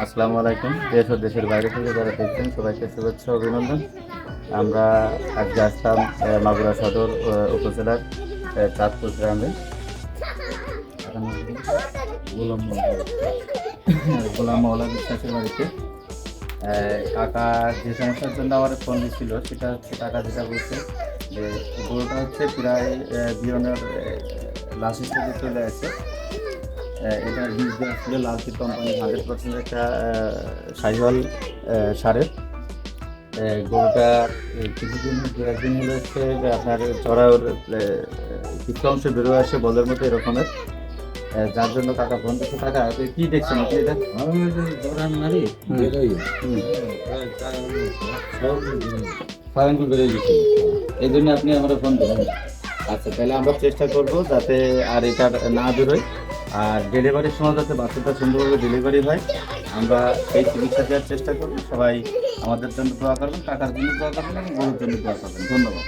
আসসালামু আলাইকুম। দেশ ও দেশের বাইরে থেকে যারা দেখছেন সবাইকে শুভেচ্ছা অভিনন্দন। আমরা আজকে আসলাম মাগুরা সদর উপজেলার চাঁদপুর গ্রামে গোলাম গোলাম মওলা বিশ্বাসের বাড়িতে। কাকা যে সমস্যার জন্য আমার ফোন দিচ্ছিল সেটা হচ্ছে, কাকা যেটা বলছে যে গরুটা হচ্ছে প্রায় বিয়নের লাস্ট স্টেজে চলে আসে। এটার বীজ দেওয়া ছিল লালচি কোম্পানি 100% একটা সাইওয়াল সারের। গরুটা কিছুদিন দু একদিন হলে হচ্ছে যে আপনার চড়ার কিছু অংশ বেরোয় আসে বলের মতো এরকমের, যার জন্য কাকা ফোন করছে। কাকা কি দেখছেন আপনি এটা? ফাইন বেরিয়ে গেছে, এই জন্য আপনি আমরা ফোন করেন। আচ্ছা, তাহলে আমরা চেষ্টা করব যাতে আর এটা না বেরোয়, আর ডেলিভারির সময় যাতে বাচ্চাটা সুন্দরভাবে ডেলিভারি হয় আমরা সেই চিকিৎসা দেওয়ার চেষ্টা করব। সবাই আমাদের জন্য দোয়া করবেন, টাকার জন্য দোয়া করবেন এবং গরুর জন্য দোয়া করবেন। ধন্যবাদ।